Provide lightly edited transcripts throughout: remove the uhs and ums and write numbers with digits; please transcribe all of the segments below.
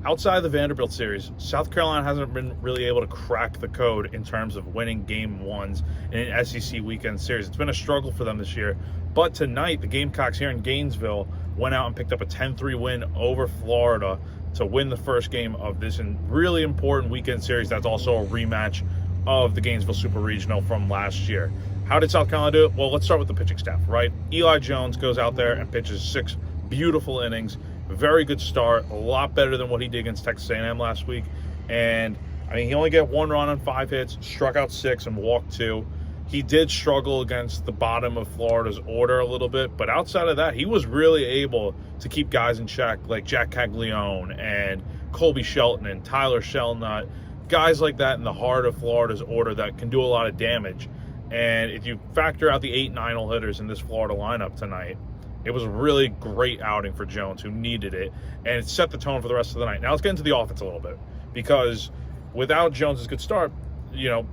outside of the Vanderbilt series, South Carolina hasn't been really able to crack the code in terms of winning game ones in an SEC weekend series. It's been a struggle for them this year. But tonight, the Gamecocks here in Gainesville went out and picked up a 10-3 win over Florida to win the first game of this really important weekend series. That's also a rematch of the Gainesville Super Regional from last year. How did South Carolina do it? Well, let's start with the pitching staff, right? Eli Jones goes out there and pitches 6 beautiful innings. Very good start, a lot better than what he did against Texas A&M last week. And I mean, he only got 1 run on 5 hits, struck out 6 and walked 2. He did struggle against the bottom of Florida's order a little bit, but outside of that, he was really able to keep guys in check like Jack Caglione and Colby Shelton and Tyler Shellnut, guys like that in the heart of Florida's order that can do a lot of damage. And if you factor out the 8 9 hitters in this Florida lineup tonight, it was a really great outing for Jones, who needed it, and it set the tone for the rest of the night. Now let's get into the offense a little bit, because without Jones's good start, you know,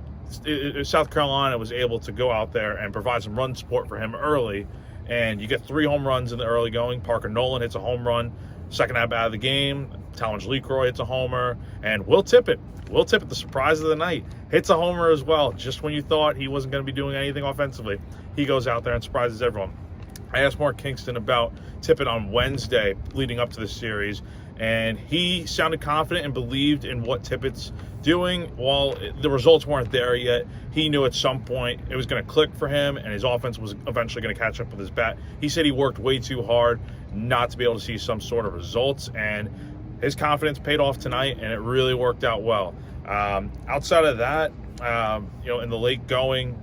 South Carolina was able to go out there and provide some run support for him early, and you get 3 home runs in the early going. Parker Nolan hits a home run, second at bat of the game. Talmadge LeCroy hits a homer, and Will Tippett, the surprise of the night, hits a homer as well. Just when you thought he wasn't going to be doing anything offensively, he goes out there and surprises everyone. I asked Mark Kingston about Tippett on Wednesday leading up to the series, and he sounded confident and believed in what Tippett's doing. While the results weren't there yet, he knew at some point it was going to click for him and his offense was eventually going to catch up with his bat. He said he worked way too hard not to be able to see some sort of results, and his confidence paid off tonight, and it really worked out well. Outside of that, you know, in the late going,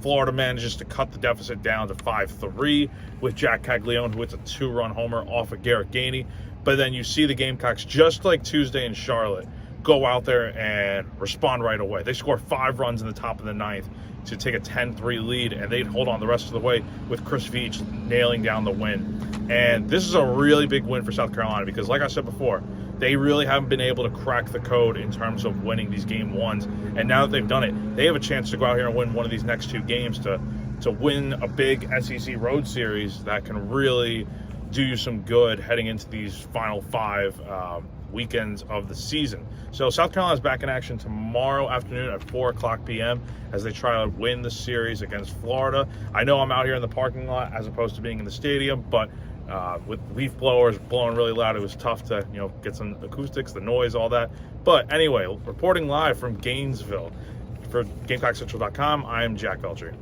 Florida manages to cut the deficit down to 5-3 with Jack Caglione, who hits a 2-run homer off of Garrett Gainey. But then you see the Gamecocks, just like Tuesday in Charlotte, go out there and respond right away. They score 5 runs in the top of the 9th to take a 10-3 lead, and they'd hold on the rest of the way with Chris Veach nailing down the win. And this is a really big win for South Carolina because, like I said before, they really haven't been able to crack the code in terms of winning these game ones. And now that they've done it, they have a chance to go out here and win one of these next 2 games to win a big SEC road series that can really do you some good heading into these final 5 weekends of the season. So South Carolina's back in action tomorrow afternoon at 4 p.m. as they try to win the series against Florida. I know I'm out here in the parking lot as opposed to being in the stadium, but with leaf blowers blowing really loud, it was tough to, you know, get some acoustics, the noise, all that. But anyway, reporting live from Gainesville for GamecockCentral.com, I'm Jack Veltri.